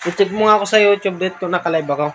I-check mo nga ako sa YouTube dito kung naka-live ako.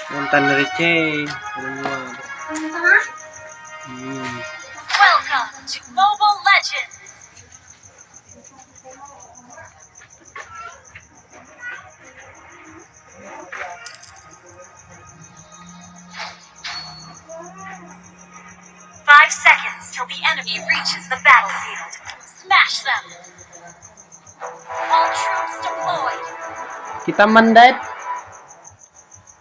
Nonton Richie. Welcome to Mobile Legends! 5 seconds till the enemy reaches the battlefield. Smash them! All troops deployed. Kita mandat.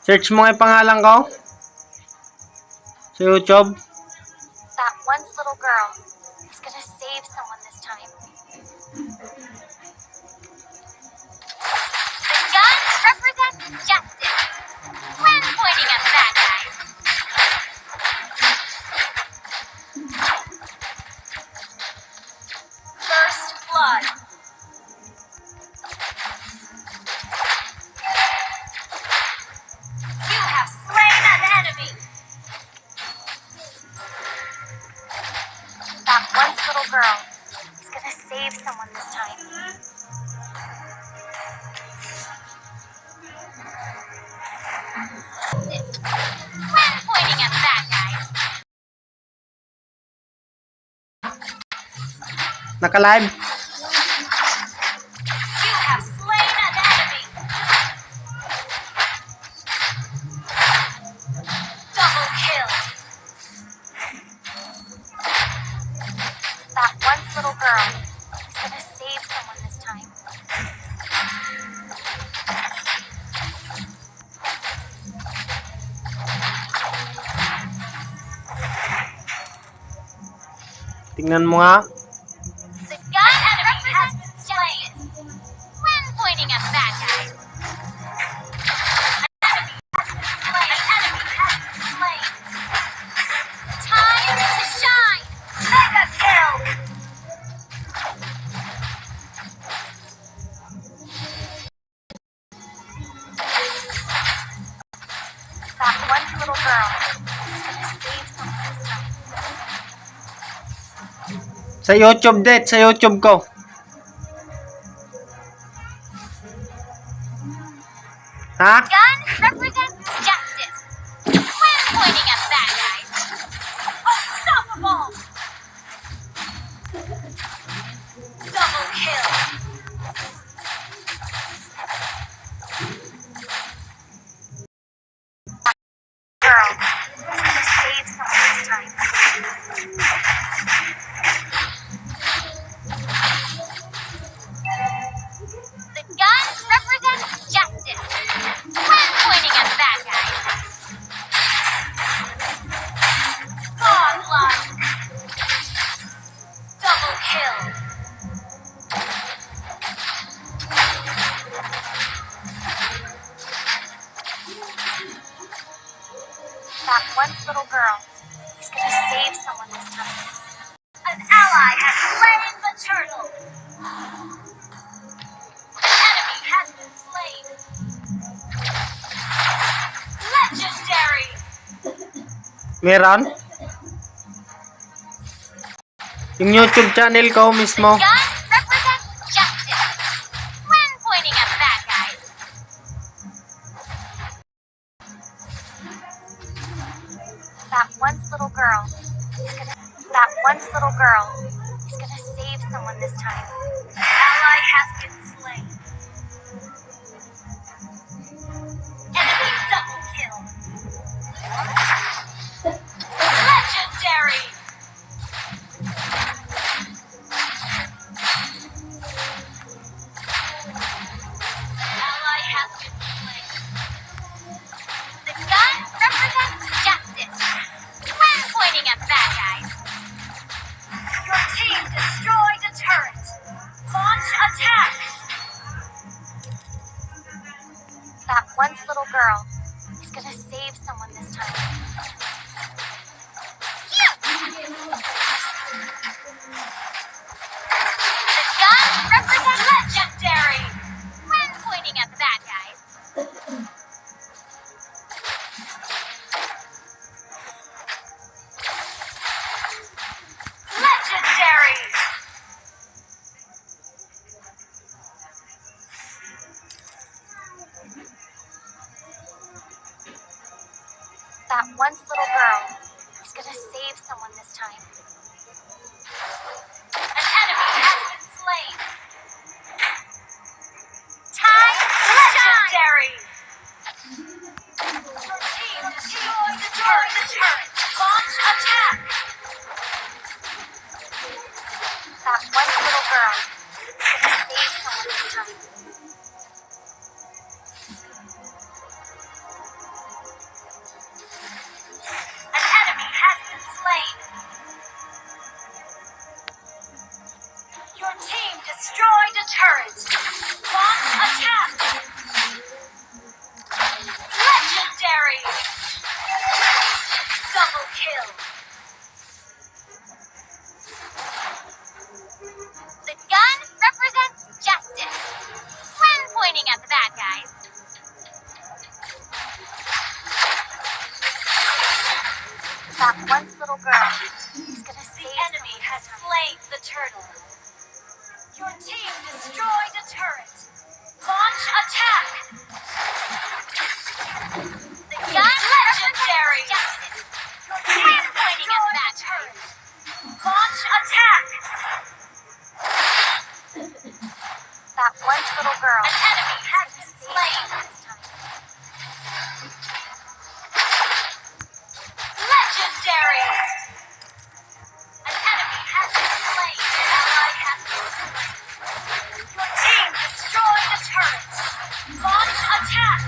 Search mo nga yung pangalan ko sa YouTube. That once little girl is gonna save someone this time. The guns represent justice when pointing at bad guys. First blood. You have slain an enemy. That once little girl is gonna save someone this time. When pointing at bad guys. Naka-live. You have slain an enemy. Double kill. That once little girl is gonna save someone this time. Tingnan mo nga. The gun enemy has been slain. When pointing at bad guys. An enemy has been slain. Time to shine. Mega kill. That once little girl is gonna save someone this time. Sa YouTube det, sa YouTube ko. Ha? Gun represents justice. When pointing at bad guys. Unstoppable. Double kill. Girl, is gonna save someone this time. The gun represents justice. When pointing at bad guys. Godlike. Double kill. That once little girl is gonna save someone this time. An ally has slain the turtle. Enemy has been slain. Legendary. Meron? Yung YouTube channel ko mismo. Gun represents justice. When pointing at bad guys. That once little girl is gonna save someone this time. An ally has been slain. Enemy double kill. Legendary! An ally has been slain. The gun represents justice. When pointing at the bad guys. Your team destroyed a turret. Launch attack! That once little girl is gonna save someone this time. The gun represents legendary! When pointing at the bad guys. Legendary! That once little girl is gonna save someone this time. An enemy has been slain. Time legendary! Your team destroyed the turret. Launch attack! That one little girl is gonna save someone this time. An enemy has been slain. Your team destroyed a turret. Launch attack! Legendary! Double kill. The gun represents justice. When pointing at the bad guys. That once little girl is gonna save the enemy has slain the turtle. Your team destroyed a turret. Launch attack! The gun legendary! Justice. Your team pointing at the bad turret. Launch attack! That once little girl. An enemy has been slain. Legendary! An enemy has been slain. An ally has been slain. Your team destroyed a turret. Launch attack!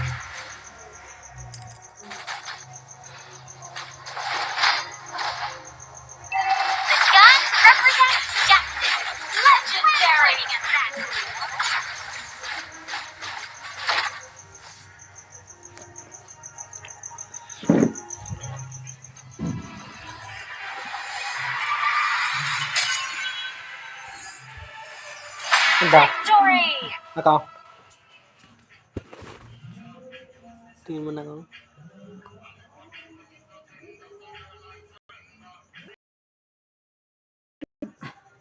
The gun represents justice. Legendary! Ba? Victory! Ako. Tingin mo na ako.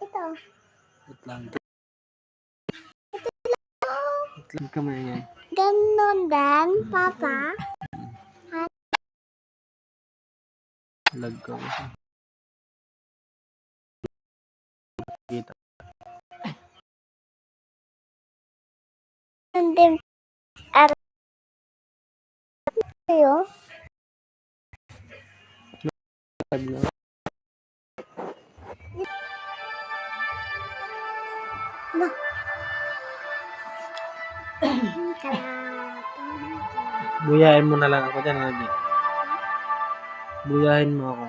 Ito. Wait lang. Wait lang kamay yan. Ganon din, Papa. Lag ko. Kita. Ganon din. Sa'yo. Lag na. No. Buyahin mo na lang ako dyan, Albi. Buyahin mo ako.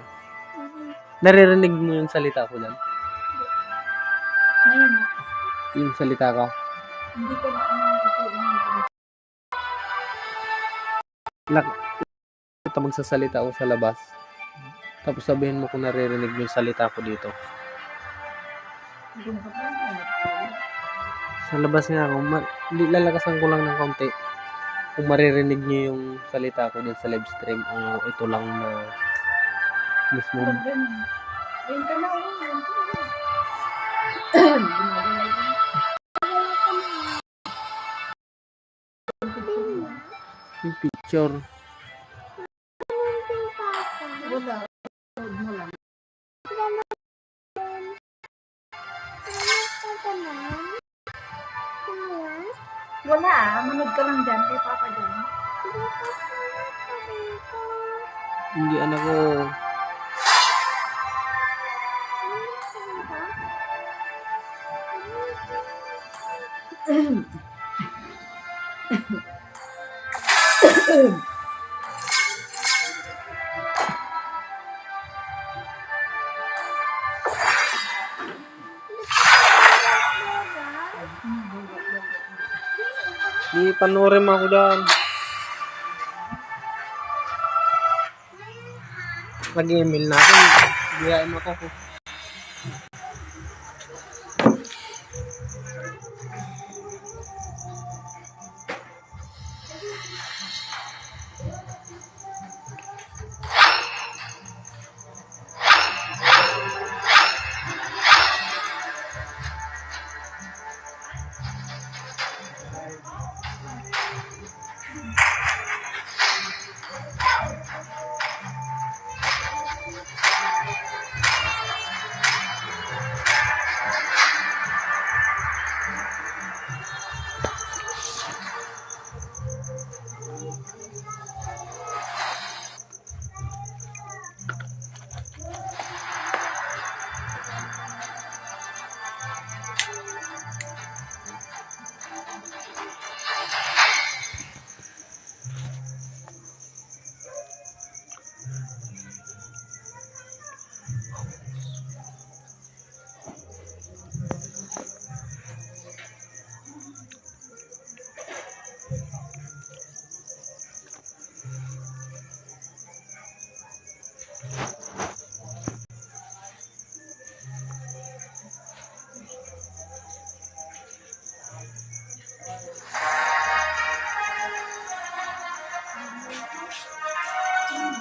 Naririnig mo yung salita ko dyan? Ngayon, Yung salita ko? hindi ko na Ito magsasalita ako sa labas. Tapos sabihin mo kung naririnig mo yung salita ko dito. Sa labas nga ako, lalakasan ko lang ng konti. Kung maririnig niyo yung salita ko din sa live stream o ito lang na mismo. Ayun ka na. Yung picture. Wala. Mo lang. ka na? Kaya? Wala, manood ka lang dyan kay Papa dyan. Hindi ko sila ka dito. Hindi anak ko. Ano ka? Di panurin mo ako dyan. Mag-email na ako. Biyain mo ako.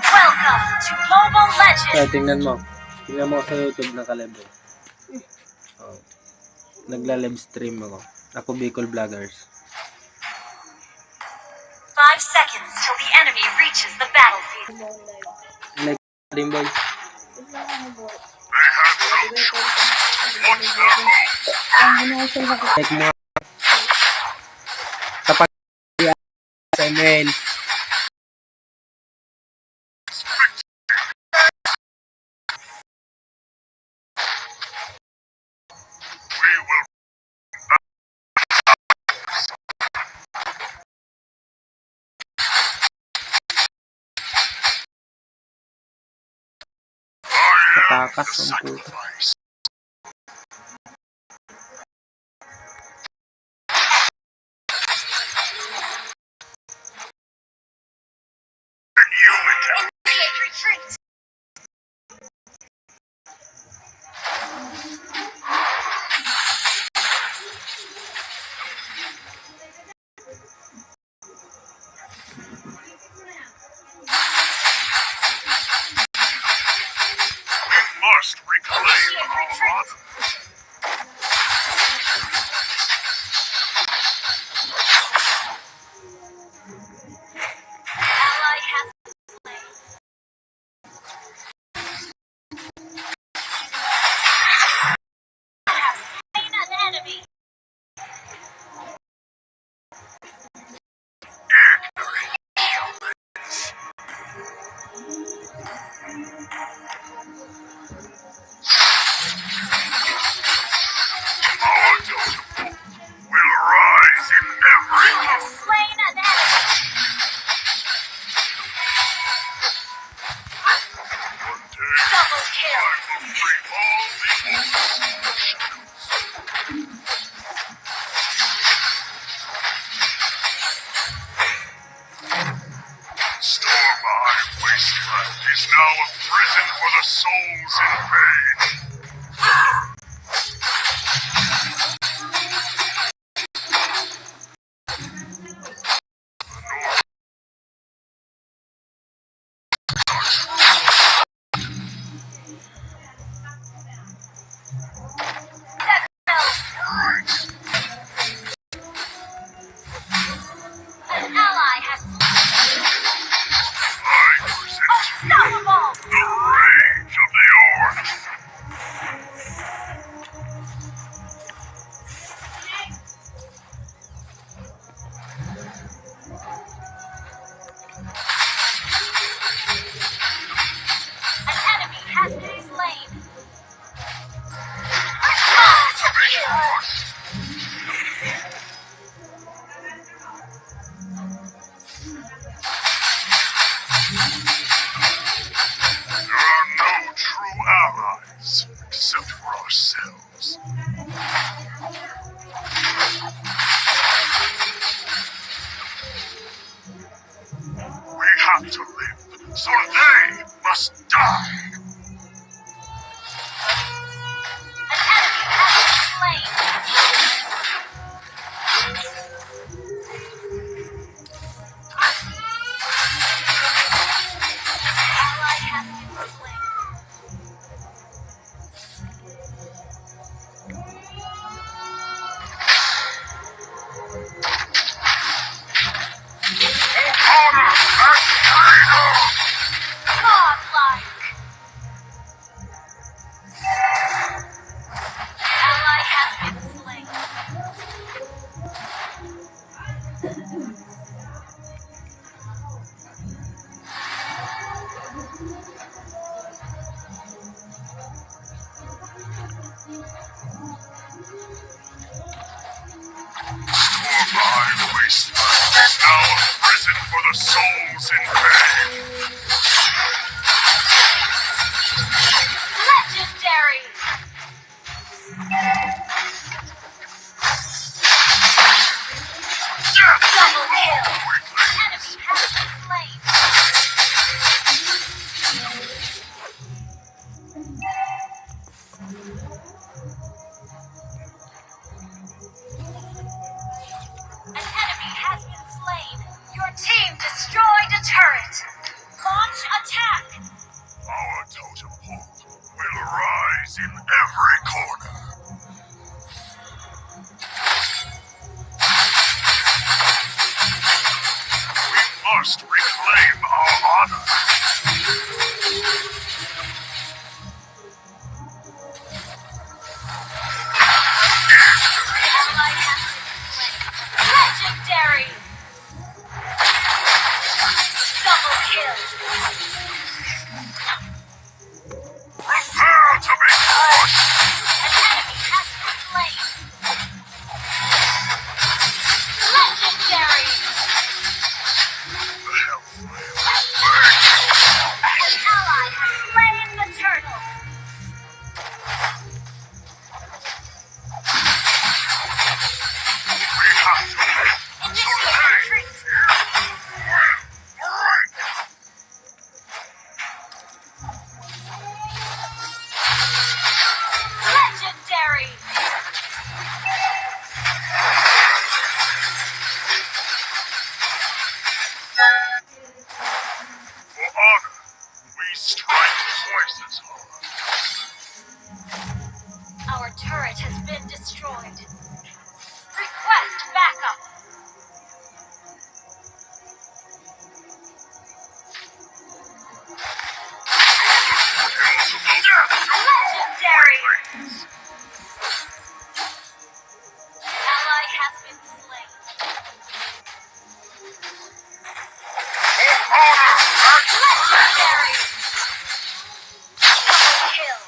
Welcome to Mobile Legends! Kaya tingnan mo. Tingnan mo sa YouTube nakalive. Oh. Nagla-live stream ako. Ako Bicol Vloggers. 5 seconds till the enemy reaches the battlefield. Like stream boy. Like mo. Kapag sa email. Takas ang puto. Initiate retreat! Must reclaim There are no true allies except for ourselves. We have to live, so they must die. An enemy has been slain. Ally has been slain. Godlike. Ally has been slain. Forlorn wasteland is now a prison for the souls in pain. Legendary. Death Double to all kill. the An weaklings. enemy has been slain. An enemy has been slain. Your team destroyed a turret. Launch attack. Our totem pole will rise in every corner. We must reclaim our honor. Ally has been slain. Legendary. Double kill. Prepare to be crushed. An enemy has been slain. Legendary. The Hellflame. An ally has slain the turtle. We have to live. Initiate retreat. Legendary. For honor, we strike twice as hard. Our turret has been destroyed. Request backup. Death to all Legendary. weaklings. Ally has been slain. For honor and Legendary. Double kill.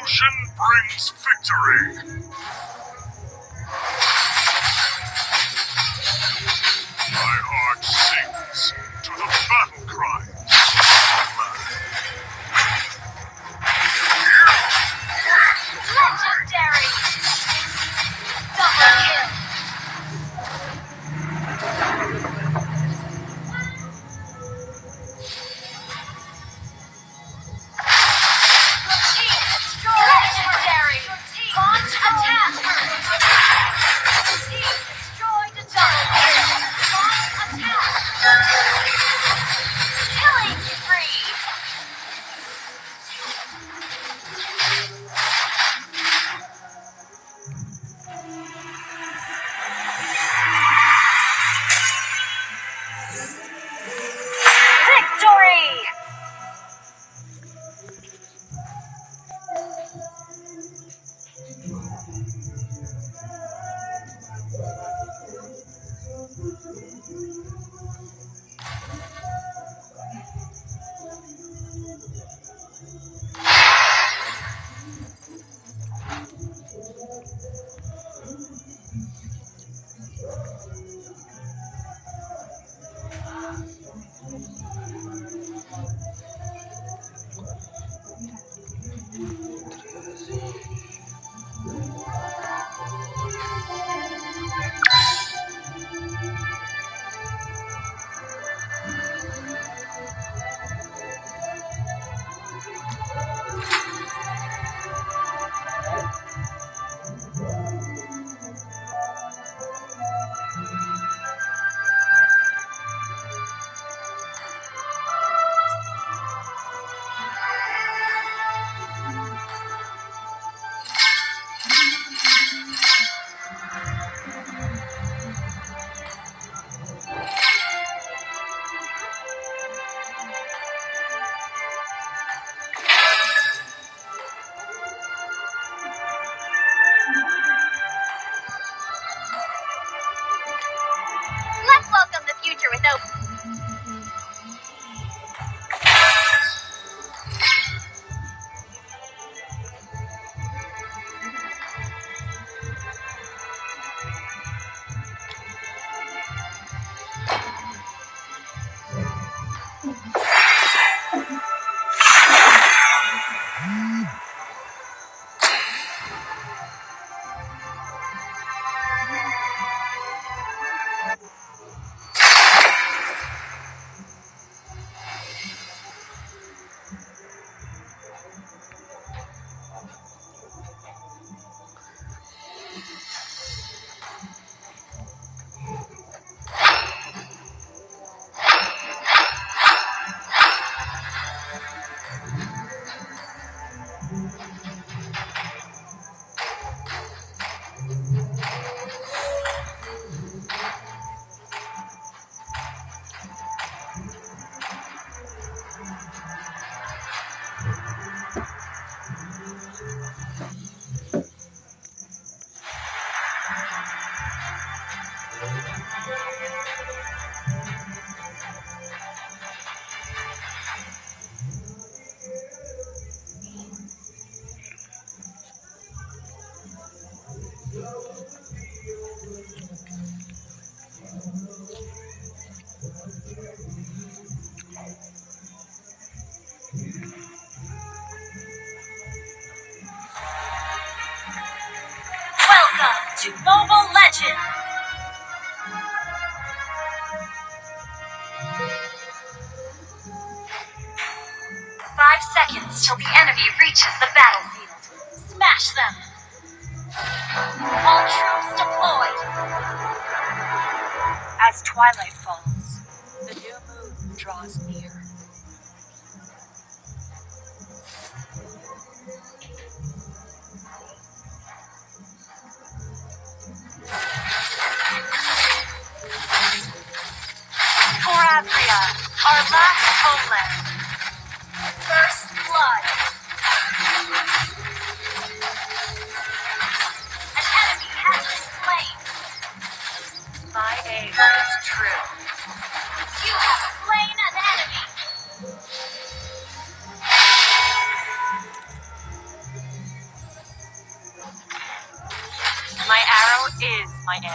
Devotion brings victory. My heart sings to the battle cries of the land. Legendary! Double kill! Team destroy! Legendary! Launch attack! Team destroyed a double kill! Launch attack! Killing spree! Victory! Let's welcome the future with open. Welcome to Mobile Legends! Five seconds till the enemy reaches the battlefield. Smash them! All troops deployed! As twilight falls, the new moon draws near. Calabria, our last homeland. First blood. An enemy has been slain. My aim is true. You have slain an enemy.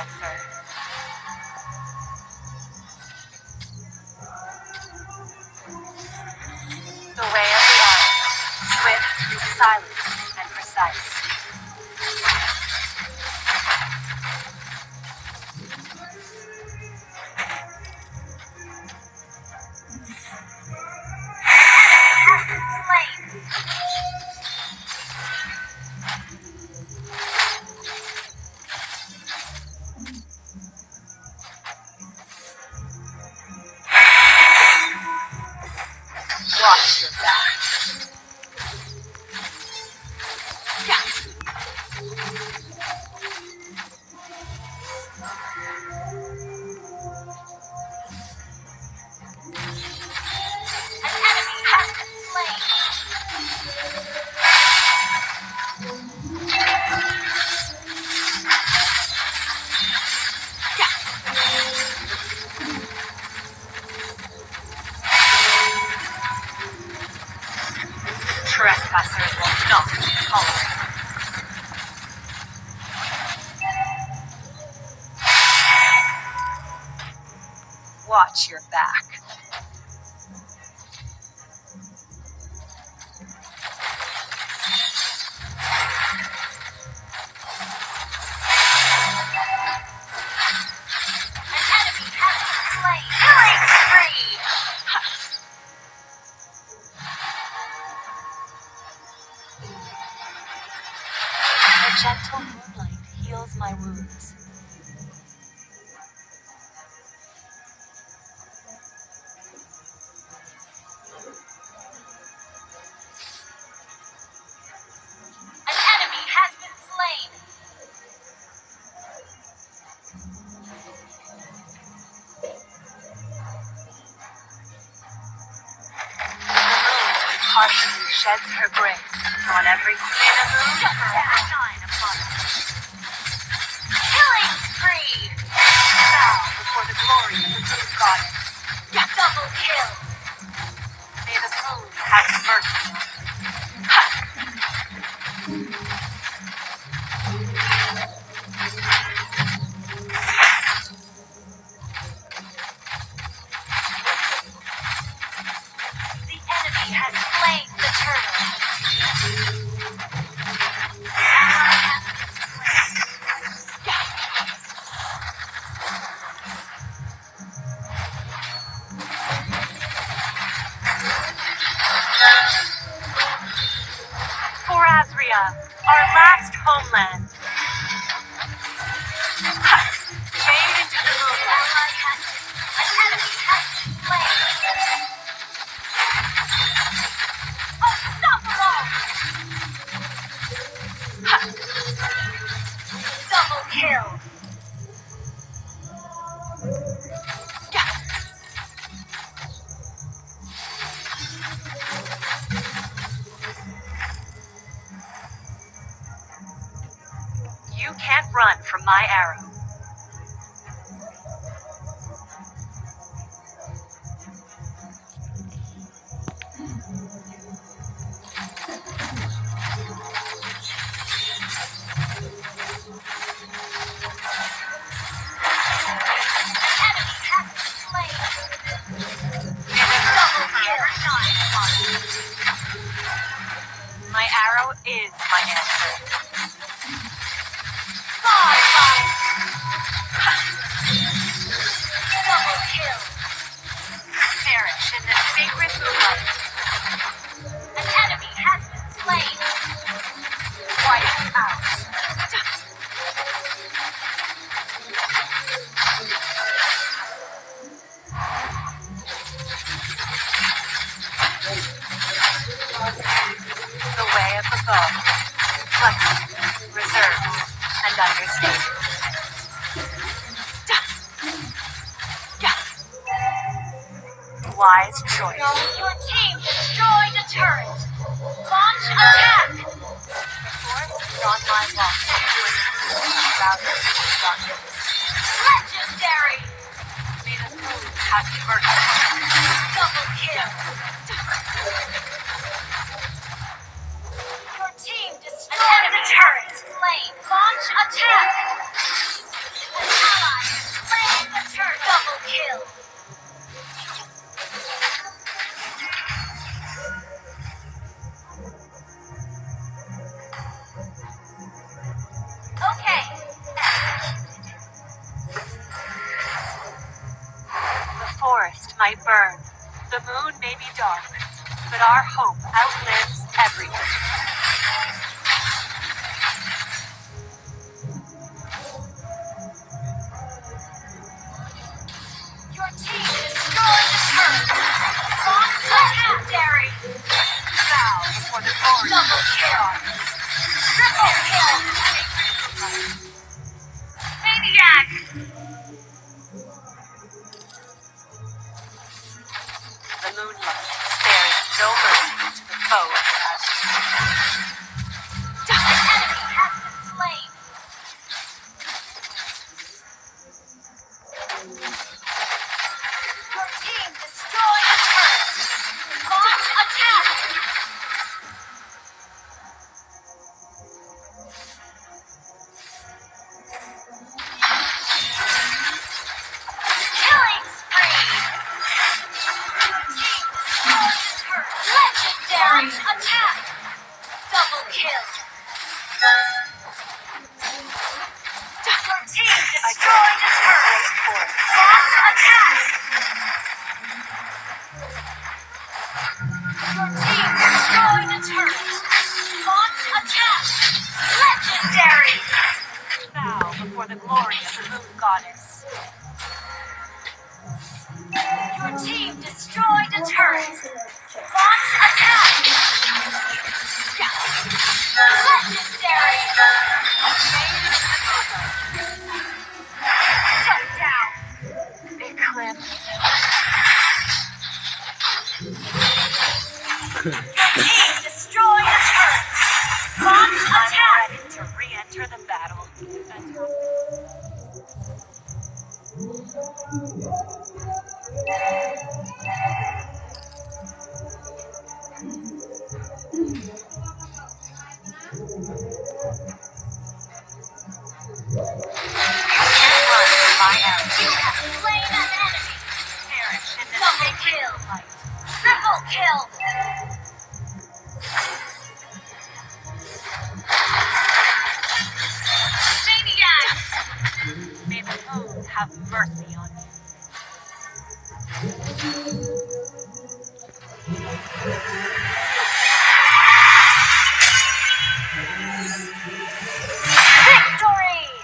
answer. The way of the arrow. Swift, silent, and precise. Slain. Watch your back. An enemy has been slain. Trespassers will not be tolerated. Watch your back. An enemy has been slain. Killing spree. A gentle moonlight heals my wounds. An enemy has been slain. Partially sheds her grace on every moon Shine upon us. Killing spree. bow before the glory of the moon goddess. Double kill. May the moon have mercy. The enemy has slain the turtle. For Azria, our last homeland. Fade into the moonlight. An enemy has been slain. Unstoppable. Double kill. You can't run from my arrow. My arrow is my answer. Double kill. Perish in the sacred moonlight. An enemy has been slain. Wipe out. The way of the bow. Flexible, reserved, and understated. Wise choice. Your team destroyed a turret. Launch attack. The force is on my watch. Routed to darkness. Legendary. May the moon have mercy. Double kill. Your team destroyed a turret. Slain. Launch attack. An be dark, but our hope outlives everything. Your team destroyed the turret. Launch legendary. Bow before the glory of Double kill. Triple kill. Maniac. the moonlight, sparing no mercy to the foe of tragedy. An enemy has been slain. Your team destroyed the turret. Launch attack. Killing spree. Your team destroyed the turret. Legendary attack. Double kill. Your team destroyed the turret. Launch attack. Your team destroyed the turret. Launch attack. Legendary. Bow before the glory of the moon goddess. Your team destroyed a turret. Launch attack. Legendary. Shut down. Eclipse. Your team destroyed a turret. Launch I'm attack. ready to re-enter the battle. Can't run from my arrows. You have slain an enemy. Perish in the Double sacred kill. light. Triple kill. Maniac. May the moon have mercy on you. Victory.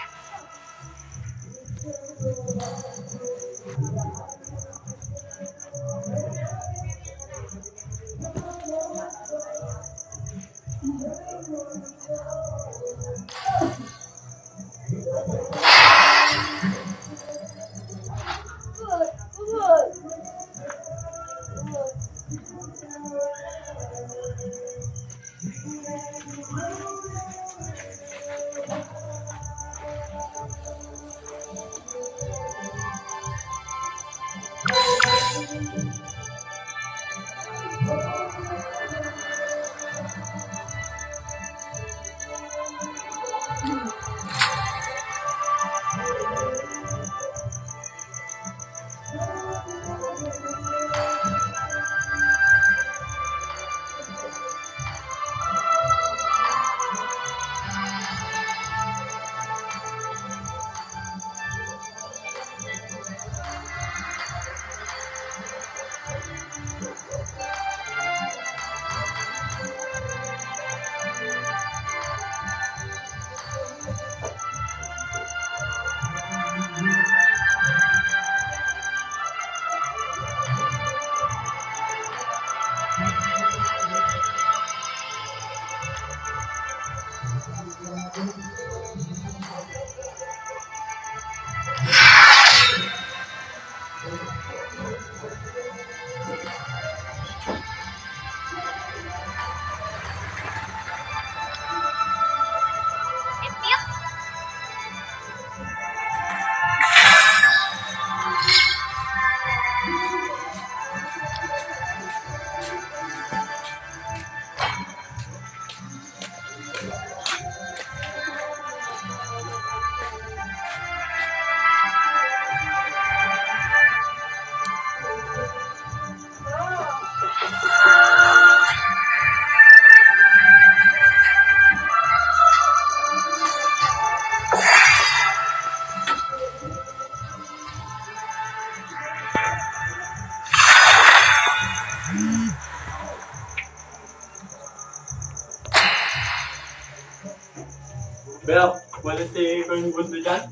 Bel, wala si Kung Bundo dyan?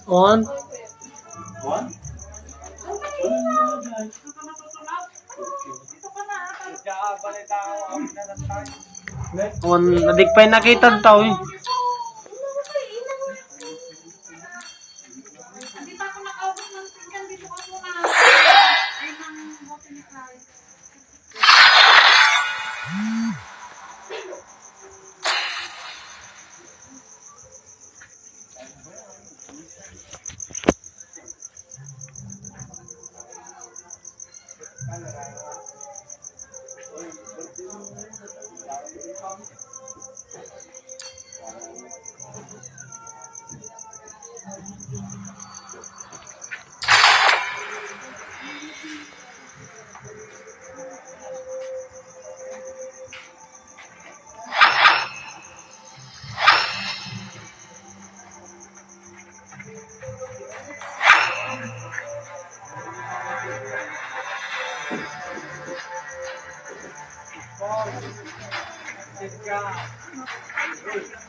On. Juan? On. Nadigpay nakita tao eh. Hindi pa ako nakaubos ng tingkan dito ako na. Ay, nang bote ni Clyde.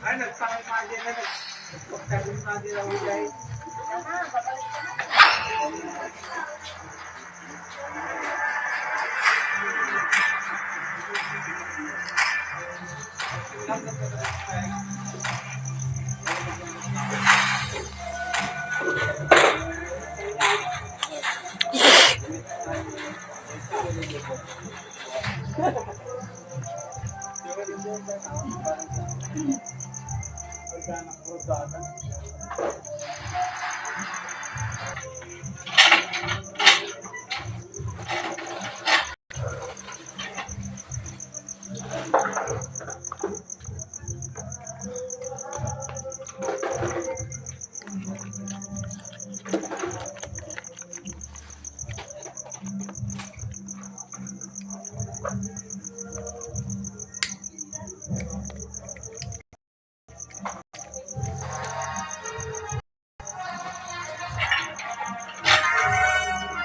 Ay, nagpangimagin na. Nagpagkagimagin na huli.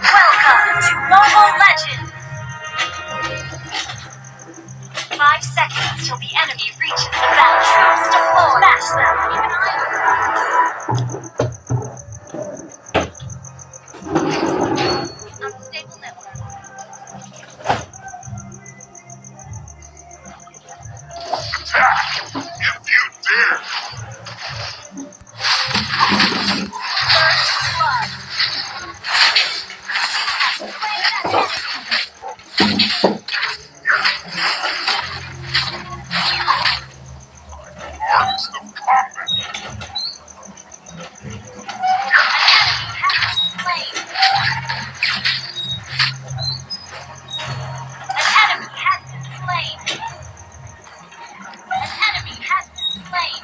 Welcome to Mobile Legends! 5 seconds till the enemy reaches the battlefield. Smash them! Keep an eye on them. Unstable network. Attack! If you dare! First blood. Arts of combat! An enemy has been slain. An enemy has been slain.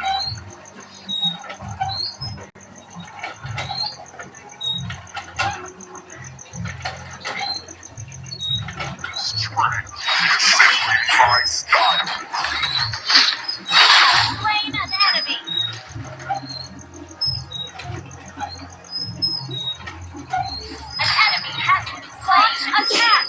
Strength is simply my style! Slain an enemy. An enemy has been slain. Attack!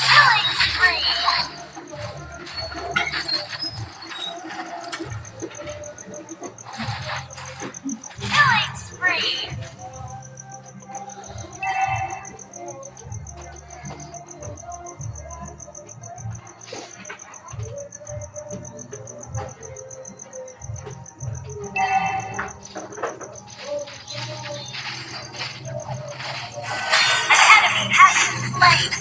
Killing spree. Killing spree. An enemy has been slain.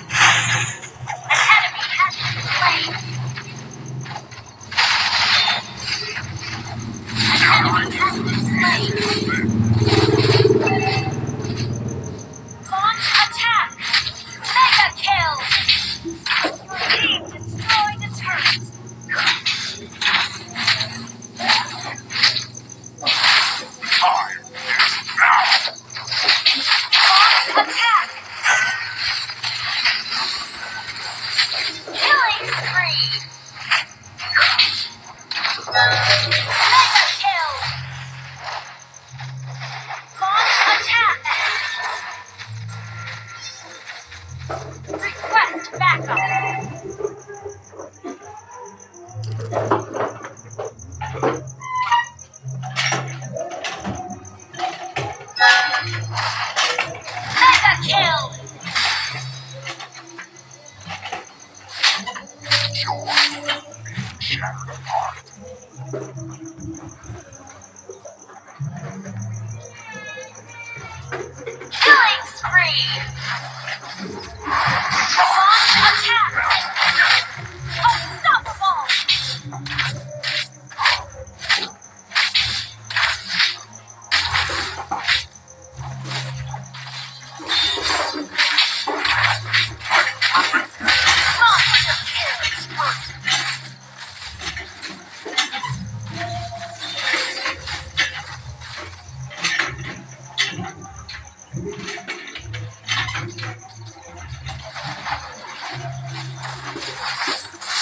spree! Launch attack! Unstoppable!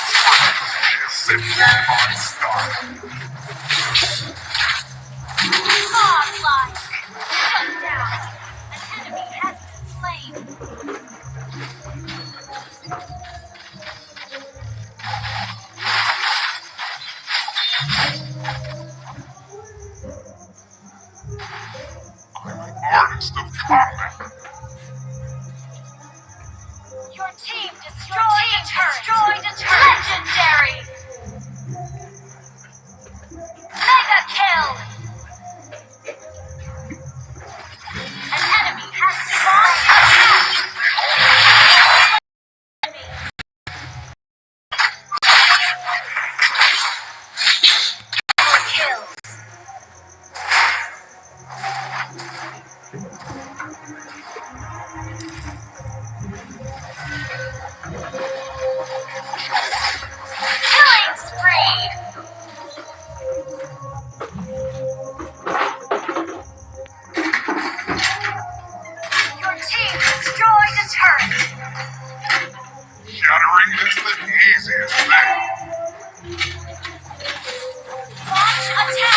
Monster kill! My style. Godlike! Shut down! An enemy has been slain! Artist of combat. Your team destroyed a turret! Legendary! Mega kill! An enemy has spawned attack! Kills! Killing spree! Your team destroyed a turret! Shattering is the easiest thing. Launch attack!